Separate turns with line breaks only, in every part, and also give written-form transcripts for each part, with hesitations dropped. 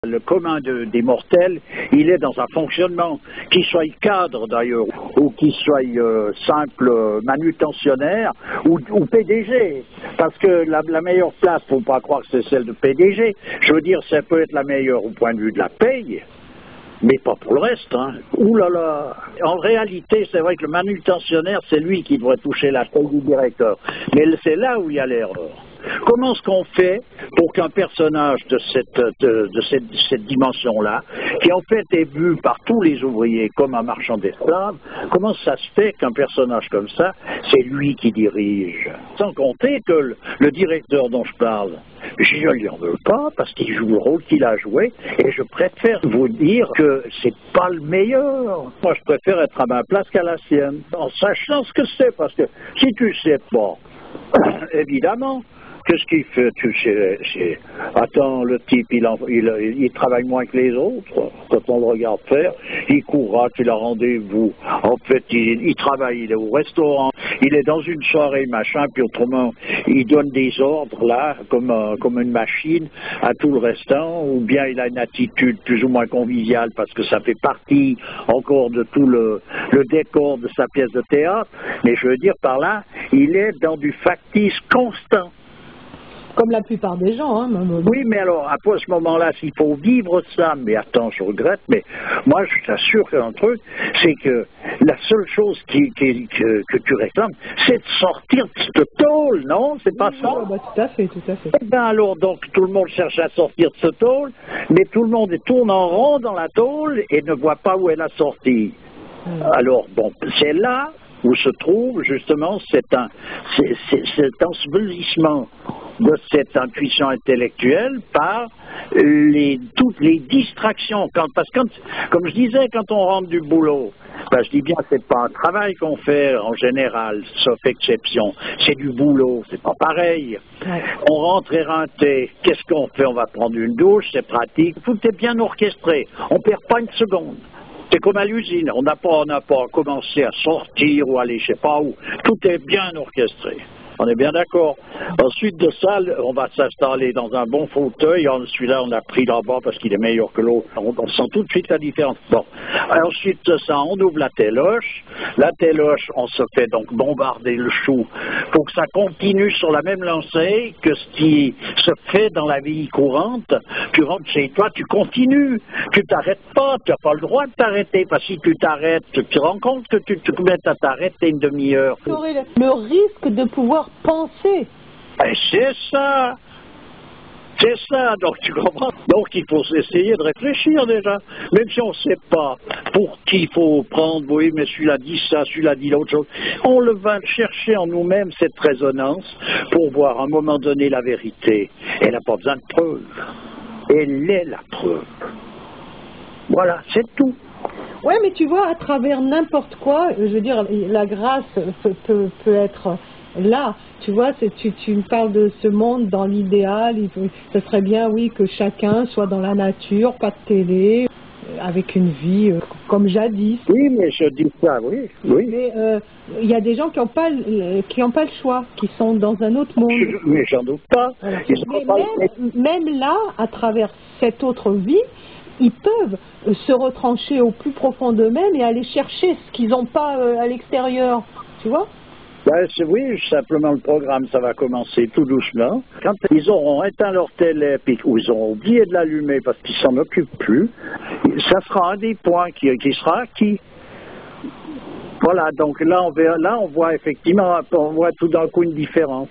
Le commun des mortels, il est dans un fonctionnement, qu'il soit cadre d'ailleurs, ou qu'il soit simple manutentionnaire, ou PDG. Parce que la meilleure place, il ne faut pas croire que c'est celle de PDG. Je veux dire, ça peut être la meilleure au point de vue de la paye, mais pas pour le reste. Hein. Ouh là là. En réalité, c'est vrai que le manutentionnaire, c'est lui qui devrait toucher la paye du directeur. Mais c'est là où il y a l'erreur. Comment est-ce qu'on fait pour qu'un personnage de cette dimension-là, qui en fait est vu par tous les ouvriers comme un marchand d'esclaves, comment ça se fait qu'un personnage comme ça, c'est lui qui dirige? Sans compter que le directeur dont je parle, je ne lui en veux pas parce qu'il joue le rôle qu'il a joué et je préfère vous dire que c'est pas le meilleur. Moi, je préfère être à ma place qu'à la sienne, en sachant ce que c'est, parce que si tu sais pas, évidemment, qu'est-ce qu'il fait? Attends, le type, il travaille moins que les autres. Quand on le regarde faire, il courra, il a rendez-vous. En fait, il travaille, il est au restaurant, il est dans une soirée, machin, puis autrement, il donne des ordres, là, comme une machine, à tout le restant, ou bien il a une attitude plus ou moins conviviale, parce que ça fait partie encore de tout le décor de sa pièce de théâtre. Mais je veux dire par là, il est dans du factice constant.
Comme la plupart des gens. Hein,
oui, mais alors, à ce moment-là, s'il faut vivre ça, mais attends, je regrette, mais moi, je t'assure qu'un truc, c'est que la seule chose que tu réclames, c'est de sortir de ce tôle, non? C'est pas ça?
Bah, tout à fait, tout à fait.
Eh bien, alors, donc, tout le monde cherche à sortir de ce tôle, mais tout le monde tourne en rond dans la tôle et ne voit pas où est la sortie. Alors, bon, c'est là où se trouve, justement, cet ensevelissement de cette intuition intellectuelle par toutes les distractions. Parce que, comme je disais, quand on rentre du boulot, ben, je dis bien, c'est pas un travail qu'on fait en général, sauf exception. C'est du boulot, c'est pas pareil. Ouais. On rentre éreinté, qu'est-ce qu'on fait? On va prendre une douche, c'est pratique. Tout est bien orchestré, on perd pas une seconde. C'est comme à l'usine, on n'a pas commencé à sortir ou aller je sais pas où. Tout est bien orchestré. On est bien d'accord. Ensuite de ça, on va s'installer dans un bon fauteuil. Celui-là, on a pris là-bas parce qu'il est meilleur que l'autre. On sent tout de suite la différence. Bon. Ensuite de ça, on ouvre la téloche. La téloche, on se fait donc bombarder le chou pour que ça continue sur la même lancée que ce qui se fait dans la vie courante. Tu rentres chez toi, tu continues. Tu t'arrêtes pas. Tu n'as pas le droit de t'arrêter parce que si tu t'arrêtes, tu te rends compte que tu te mets à t'arrêter une demi-heure.
Le risque de pouvoir penser.
Et c'est ça. C'est ça, donc tu comprends. Donc il faut essayer de réfléchir déjà. Même si on ne sait pas pour qui il faut prendre, oui, mais celui-là dit ça, celui-là dit l'autre chose. On va chercher en nous-mêmes cette résonance pour voir à un moment donné la vérité. Elle n'a pas besoin de preuve. Elle est la preuve. Voilà, c'est tout.
Oui, mais tu vois, à travers n'importe quoi, je veux dire, la grâce peut être là. Tu vois, tu me parles de ce monde dans l'idéal. Ce serait bien, oui, que chacun soit dans la nature, pas de télé, avec une vie comme jadis.
Oui, mais je dis ça, oui.
Mais il y a des gens qui n'ont pas le choix, qui sont dans un autre monde.
Mais j'en doute pas.
Voilà. Même là, à travers cette autre vie, ils peuvent se retrancher au plus profond d'eux-mêmes et aller chercher ce qu'ils n'ont pas à l'extérieur, tu vois?
Ben, oui, simplement le programme, ça va commencer tout doucement. Quand ils auront éteint leur télé, ou ils auront oublié de l'allumer parce qu'ils s'en occupent plus, ça sera un des points qui sera acquis. Voilà, donc là on voit effectivement, on voit tout d'un coup une différence.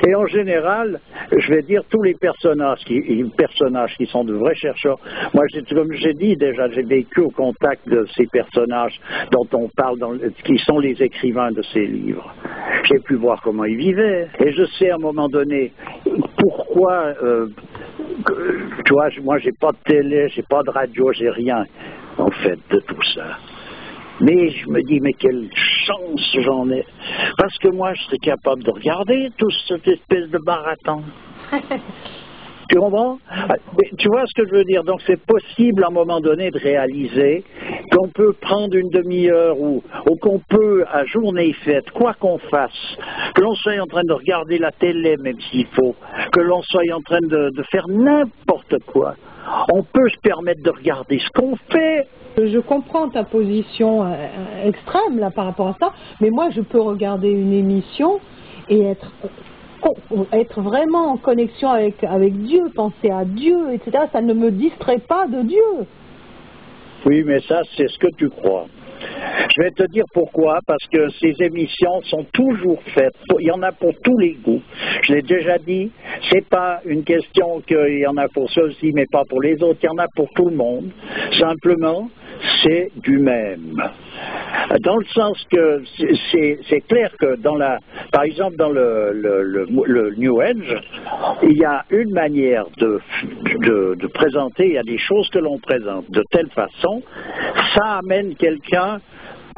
Et en général, je vais dire tous les personnages qui sont de vrais chercheurs. Moi, comme j'ai dit déjà, j'ai vécu au contact de ces personnages dont on parle, qui sont les écrivains de ces livres. J'ai pu voir comment ils vivaient. Et je sais à un moment donné pourquoi, tu vois, moi j'ai pas de télé, j'ai pas de radio, j'ai rien en fait de tout ça. Mais je me dis, mais quelle chance j'en ai. Parce que moi, je serais capable de regarder toute cette espèce de baratin. Tu comprends? Tu vois ce que je veux dire? Donc c'est possible à un moment donné de réaliser qu'on peut prendre une demi-heure ou qu'on peut, à journée faite, quoi qu'on fasse, que l'on soit en train de regarder la télé même s'il faut, que l'on soit en train de faire n'importe quoi, on peut se permettre de regarder ce qu'on fait.
Je comprends ta position extrême là par rapport à ça, mais moi je peux regarder une émission et être vraiment en connexion avec Dieu, penser à Dieu, etc. Ça ne me distrait pas de Dieu.
Oui, mais ça, c'est ce que tu crois. Je vais te dire pourquoi, parce que ces émissions sont toujours faites, il y en a pour tous les goûts. Je l'ai déjà dit, c'est pas une question qu'il y en a pour ceux-ci, mais pas pour les autres, il y en a pour tout le monde. Simplement, c'est du même. Dans le sens que c'est clair que par exemple dans le New Age, il y a une manière de présenter, il y a des choses que l'on présente de telle façon, ça amène quelqu'un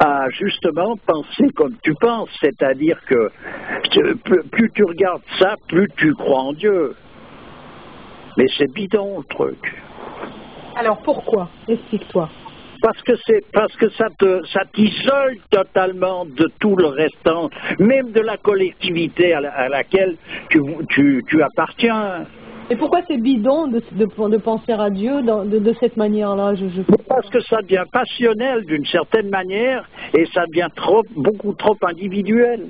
à justement penser comme tu penses, c'est-à-dire que plus tu regardes ça, plus tu crois en Dieu. Mais c'est bidon le truc.
Alors pourquoi? Explique-toi.
Parce que ça t'isole totalement de tout le restant, même de la collectivité à laquelle tu appartiens.
Et pourquoi c'est bidon de penser à Dieu de cette manière-là?
Parce que ça devient passionnel d'une certaine manière et ça devient beaucoup trop individuel.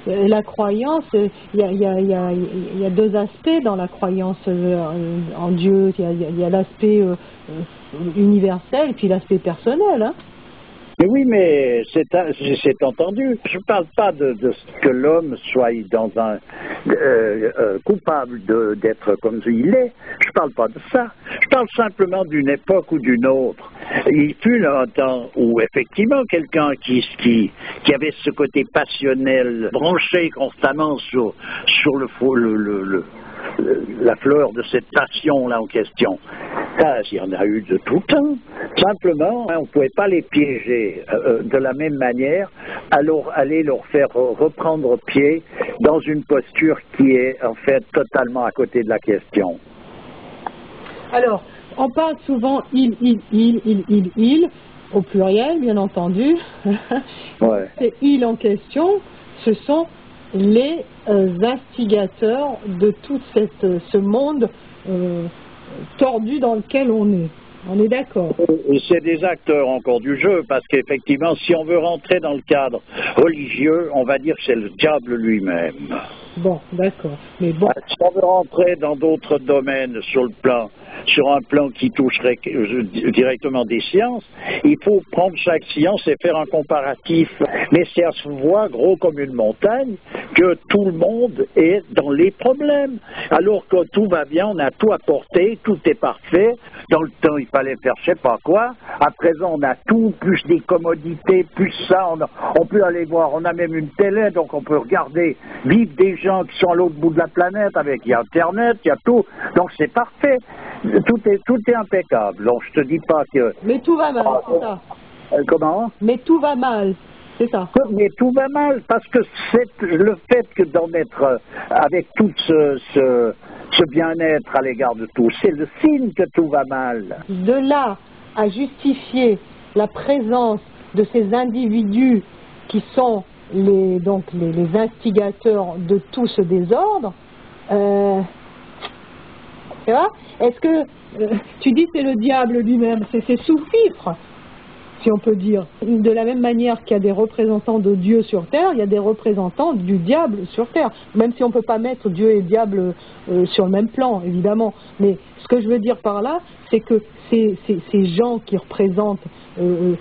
La croyance, il y a deux aspects dans la croyance en Dieu. Il y a l'aspect universel et puis l'aspect personnel. Hein.
Mais oui, mais c'est entendu. Je ne parle pas de ce que l'homme soit dans coupable d'être comme il est. Je ne parle pas de ça. Je parle simplement d'une époque ou d'une autre. Il fut un temps où effectivement quelqu'un qui avait ce côté passionnel, branché constamment sur la fleur de cette passion-là en question. Ça, il y en a eu de tout temps. Simplement, on ne pouvait pas les piéger de la même manière, alors aller leur faire reprendre pied dans une posture qui est en fait totalement à côté de la question.
Alors, on parle souvent il, au pluriel, bien entendu.
Ouais.
Ces il en question, ce sont les instigateurs de tout ce monde tordu dans lequel on est. On est d'accord.
Et c'est des acteurs encore du jeu, parce qu'effectivement, si on veut rentrer dans le cadre religieux, on va dire que c'est le diable lui-même.
Bon, d'accord. Mais bon.
Si on veut rentrer dans d'autres domaines sur un plan qui toucherait directement des sciences, il faut prendre chaque science et faire un comparatif. Mais c'est à se voir gros comme une montagne que tout le monde est dans les problèmes. Alors que tout va bien, on a tout apporté, tout est parfait. Dans le temps, il fallait faire je sais pas quoi. À présent, on a tout, plus des commodités, plus ça. On peut aller voir, on a même une télé, donc on peut regarder, vivre des gens qui sont à l'autre bout de la planète il y a Internet, il y a tout. Donc c'est parfait. Tout est impeccable. Donc je te dis pas que...
Mais tout va mal, c'est ça.
Comment?
Mais tout va mal, c'est ça.
Mais tout va mal, parce que c'est le fait que d'en être avec tout ce bien-être à l'égard de tout, c'est le signe que tout va mal.
De là à justifier la présence de ces individus qui sont les instigateurs de tout ce désordre, tu vois, est-ce que tu dis c'est le diable lui-même, c'est sous-fifre, si on peut dire. De la même manière qu'il y a des représentants de Dieu sur terre, il y a des représentants du diable sur terre. Même si on ne peut pas mettre Dieu et diable sur le même plan, évidemment. Mais ce que je veux dire par là, c'est que ces gens qui représentent le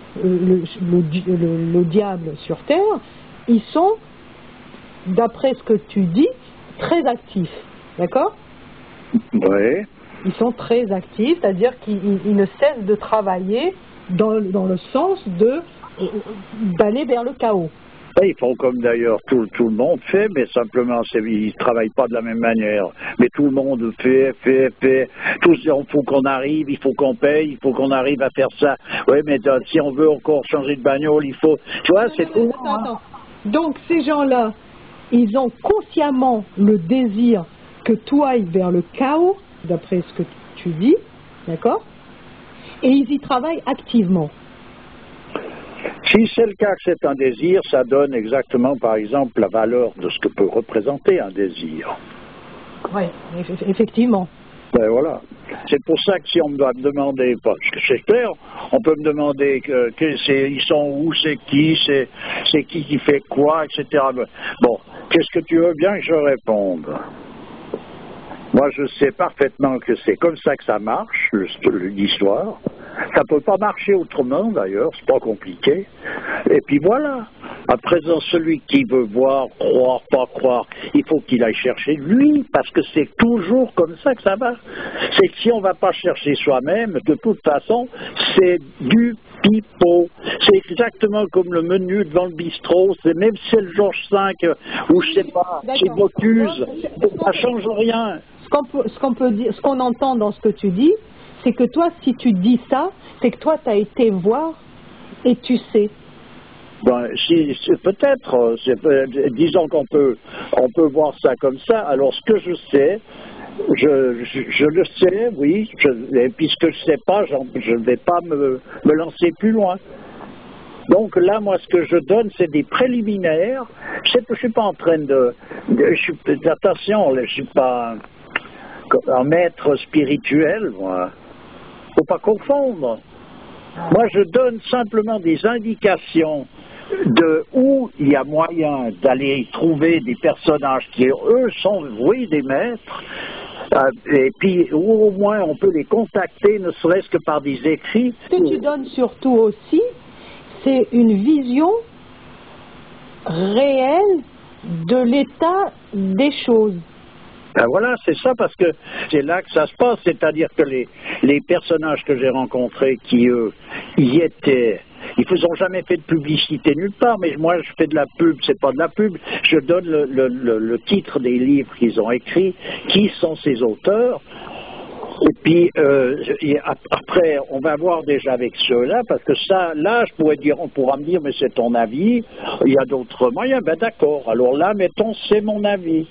diable sur terre, ils sont, d'après ce que tu dis, très actifs. D'accord?
Oui.
Ils sont très actifs, c'est-à-dire qu'ils ne cessent de travailler dans le sens d'aller vers le chaos.
Ils font comme d'ailleurs tout le monde fait, mais simplement ils ne travaillent pas de la même manière. Mais tout le monde fait. Tous, il faut qu'on arrive, il faut qu'on paye, il faut qu'on arrive à faire ça. Oui, mais si on veut encore changer de bagnole, il faut... Tu vois, c'est tout.
Attends. Donc ces gens-là, ils ont consciemment le désir que tout aille vers le chaos, d'après ce que tu dis, d'accord? Et ils y travaillent activement.
Si c'est le cas que c'est un désir, ça donne exactement, par exemple, la valeur de ce que peut représenter un désir.
Oui, effectivement.
Ben voilà. C'est pour ça que si on doit me demander, parce que c'est clair, on peut me demander ils sont où, c'est qui fait quoi, etc. Bon, qu'est-ce que tu veux bien que je réponde? Moi, je sais parfaitement que c'est comme ça que ça marche, l'histoire. Ça peut pas marcher autrement, d'ailleurs, c'est pas compliqué. Et puis voilà. À présent, celui qui veut voir, croire, pas croire, il faut qu'il aille chercher lui, parce que c'est toujours comme ça que ça va. C'est que si on va pas chercher soi-même, de toute façon, c'est du pipeau. C'est exactement comme le menu devant le bistrot, c'est même si c'est le Georges V, ou je sais pas, chez Bocuse, ça change rien.
Ce qu'on peut dire, ce qu'on entend dans ce que tu dis, c'est que toi, si tu dis ça, c'est que toi, tu as été voir et tu sais.
Ben, peut-être, disons qu'on peut voir ça comme ça. Alors, ce que je sais, je le sais, oui, et puis ce que je ne sais pas, je ne vais pas me lancer plus loin. Donc là, moi, ce que je donne, c'est des préliminaires. Je ne suis pas en train attention, je ne suis pas un maître spirituel, moi. Faut pas confondre. Moi, je donne simplement des indications de où il y a moyen d'aller trouver des personnages qui, eux, sont, oui, des maîtres, et puis où au moins on peut les contacter, ne serait-ce que par des écrits.
Ce que tu donnes surtout aussi, c'est une vision réelle de l'état des choses.
Ben voilà, c'est ça, parce que c'est là que ça se passe, c'est-à-dire que les personnages que j'ai rencontrés qui, eux, y étaient, ils ne ont jamais fait de publicité nulle part, mais moi je fais de la pub, c'est pas de la pub, je donne le titre des livres qu'ils ont écrits, qui sont ces auteurs, et puis après on va voir déjà avec ceux-là, parce que ça, là je pourrais dire, on pourra me dire, mais c'est ton avis, il y a d'autres moyens, ben d'accord, alors là mettons c'est mon avis.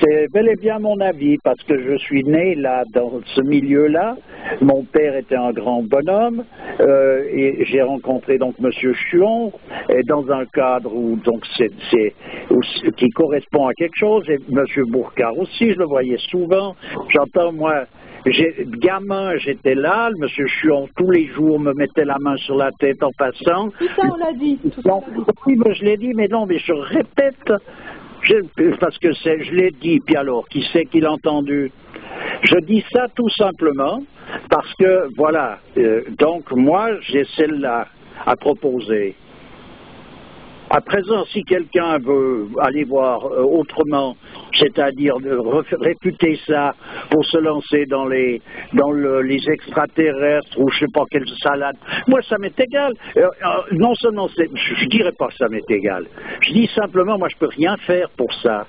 C'est bel et bien mon avis, parce que je suis né là, dans ce milieu-là. Mon père était un grand bonhomme, et j'ai rencontré donc Monsieur Chuon, et dans un cadre où donc qui correspond à quelque chose, et Monsieur Bourcard aussi, je le voyais souvent. J'entends, moi, gamin, j'étais là, Monsieur Chuon, tous les jours, me mettait la main sur la tête en passant.
Tout ça, on l'a dit.
Oui, mais je l'ai dit, mais non, mais je répète. Parce que je l'ai dit, puis alors, qui c'est qui l'a entendu? Je dis ça tout simplement parce que, voilà, donc moi, j'ai celle-là à proposer. À présent, si quelqu'un veut aller voir autrement, c'est-à-dire réputer ça pour se lancer dans les extraterrestres ou je sais pas quelle salade, moi ça m'est égal. Non seulement je dirais pas que ça m'est égal. Je dis simplement, moi je peux rien faire pour ça.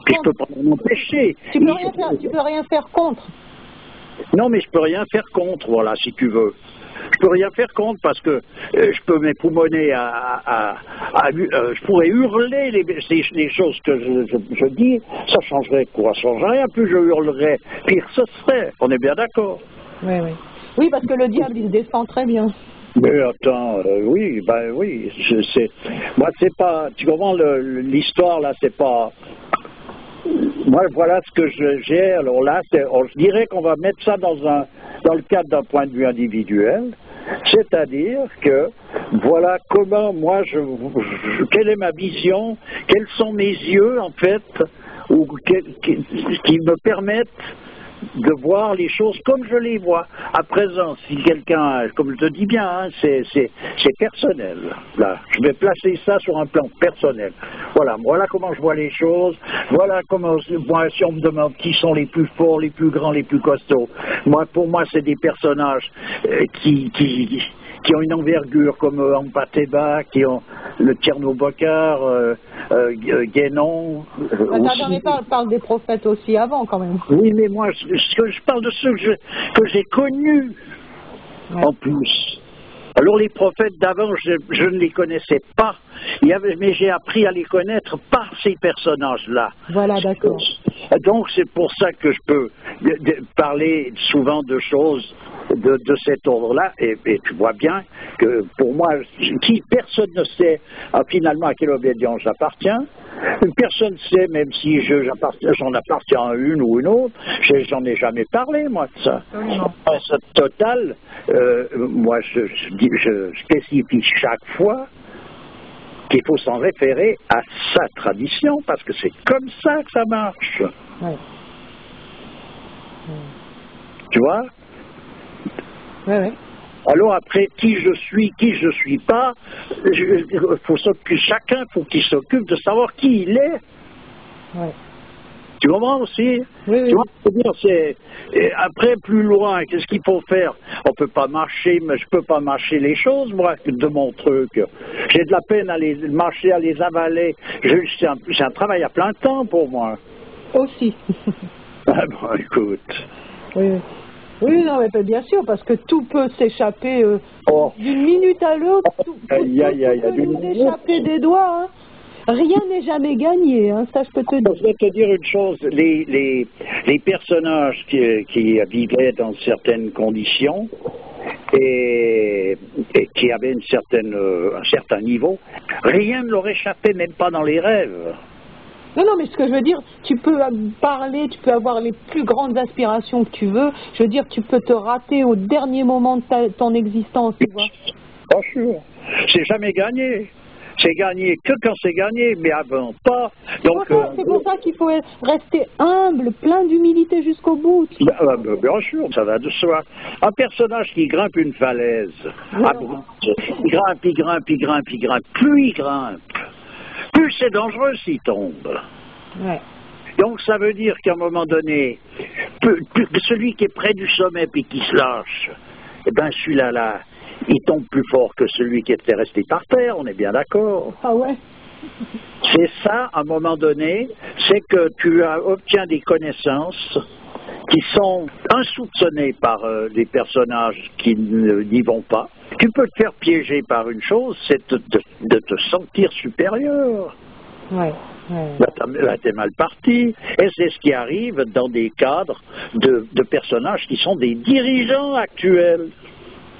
Puis je peux pas m'empêcher.
Tu peux rien faire contre.
Non, mais je peux rien faire contre, voilà, si tu veux. Je peux rien faire contre parce que je peux m'époumoner je pourrais hurler les choses que je dis, ça changerait quoi? Ça changerait rien, plus je hurlerais, pire ce serait, on est bien d'accord.
Oui, oui. Oui, parce que le diable, il se défend très bien.
Mais attends, oui, ben oui, moi c'est pas, tu comprends, l'histoire là, c'est pas... Moi, voilà ce que j'ai. Alors là, je dirais qu'on va mettre ça dans le cadre d'un point de vue individuel, c'est-à-dire que voilà comment moi, quelle est ma vision, quels sont mes yeux en fait, qui me permettent de voir les choses comme je les vois. À présent, si quelqu'un, comme je te dis bien, hein, c'est personnel. Là, je vais placer ça sur un plan personnel. Voilà comment je vois les choses. Voilà comment, moi, si on me demande qui sont les plus forts, les plus grands, les plus costauds. Pour moi, c'est des personnages qui ont une envergure comme Ampateba, qui ont le Tcherno-Bokar, Guénon.
La dernière parle des prophètes aussi avant, quand même.
Oui, mais moi, je parle de ceux que j'ai connus, ouais. En plus. Alors les prophètes d'avant, je ne les connaissais pas, mais j'ai appris à les connaître par ces personnages-là.
Voilà, d'accord.
Donc c'est pour ça que je peux parler souvent de choses de cet ordre-là, et tu vois bien que pour moi, personne ne sait finalement à quelle obédience j'appartiens. Personne ne sait, même si j'en appartiens à une ou une autre, j'en ai jamais parlé, moi, de ça. Total, moi, je spécifie chaque fois qu'il faut s'en référer à sa tradition, parce que c'est comme ça que ça marche.
Ouais.
Tu vois?
Ouais.
Alors après, qui je suis pas, chacun faut qu'il s'occupe de savoir qui il est.
Ouais.
Tu comprends aussi?
Oui.
Tu vois, après, plus loin, qu'est-ce qu'il faut faire? On peut pas marcher, mais je peux pas marcher les choses, moi, de mon truc. J'ai de la peine à les marcher, à les avaler. C'est un travail à plein temps pour moi.
Aussi.
Ah bon, écoute.
Oui, non, mais bien sûr, parce que tout peut s'échapper d'une minute à l'autre, tout peut nous échapper des doigts. Hein. Rien n'est jamais gagné, hein, ça je peux te dire.
Je vais te dire une chose, les personnages qui vivaient dans certaines conditions et qui avaient un certain niveau, rien ne leur échappait, même pas dans les rêves.
Non, mais ce que je veux dire, tu peux parler, tu peux avoir les plus grandes aspirations que tu veux. Je veux dire, tu peux te rater au dernier moment de ton existence, tu vois.
Pas sûr. C'est jamais gagné. C'est gagné que quand c'est gagné, mais avant pas. Donc,
c'est pour ça qu'il faut rester humble, plein d'humilité jusqu'au bout.
Bien sûr, ça va de soi. Un personnage qui grimpe une falaise, il grimpe, plus il grimpe, plus c'est dangereux s'il tombe.
Ouais.
Donc ça veut dire qu'à un moment donné, celui qui est près du sommet puis qui se lâche, eh ben celui-là, il tombe plus fort que celui qui était resté par terre, on est bien d'accord.
Ah ouais.
C'est ça, à un moment donné, c'est que tu obtiens des connaissances qui sont insoupçonnées par des personnages qui n'y vont pas. Tu peux te faire piéger par une chose, c'est de te sentir supérieur.
Ouais.
Là, t'es mal parti. Et c'est ce qui arrive dans des cadres de personnages qui sont des dirigeants actuels.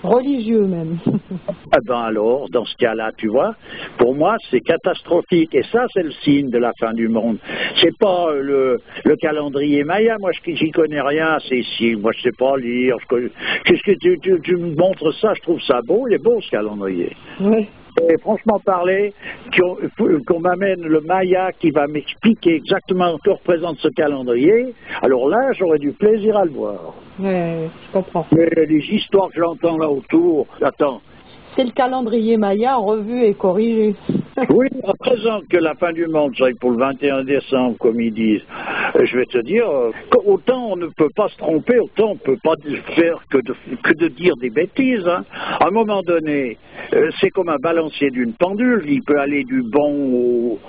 Religieux même.
Eh ben alors, dans ce cas-là, tu vois, pour moi, c'est catastrophique. Et ça, c'est le signe de la fin du monde. C'est pas le calendrier Maya. Moi, j'y connais rien. C'est ici. Moi, je sais pas lire. Qu'est-ce que tu me montres ça? Je trouve ça beau. Il est beau, ce calendrier.
Oui.
Et franchement parler, qu'on m'amène le Maya qui va m'expliquer exactement ce que représente ce calendrier, alors là, j'aurais du plaisir à le voir.
Oui, je comprends.
Mais les histoires que j'entends là autour, attends.
C'est le calendrier Maya revu et corrigé.
Oui, à présent que la fin du monde serait pour le 21 décembre, comme ils disent, je vais te dire, autant on ne peut pas se tromper, autant on ne peut pas faire que de dire des bêtises. Hein. À un moment donné, c'est comme un balancier d'une pendule, il peut aller du bon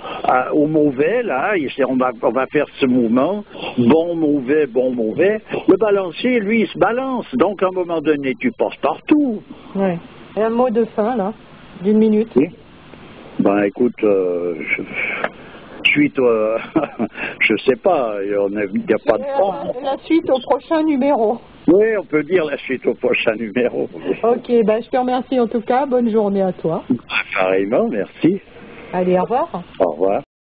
au mauvais, là, on va faire ce mouvement, bon, mauvais, bon, mauvais. Le balancier, lui, il se balance, donc à un moment donné, tu passes partout.
Oui. Et un mot de fin, là, d'une minute.
Oui. Ben écoute, suite, je sais pas, il n'y a pas de temps.
La suite au prochain numéro.
Oui, on peut dire la suite au prochain numéro.
Ok, ben je te remercie en tout cas, bonne journée à toi.
Pareillement, merci.
Allez, au revoir.
Au revoir.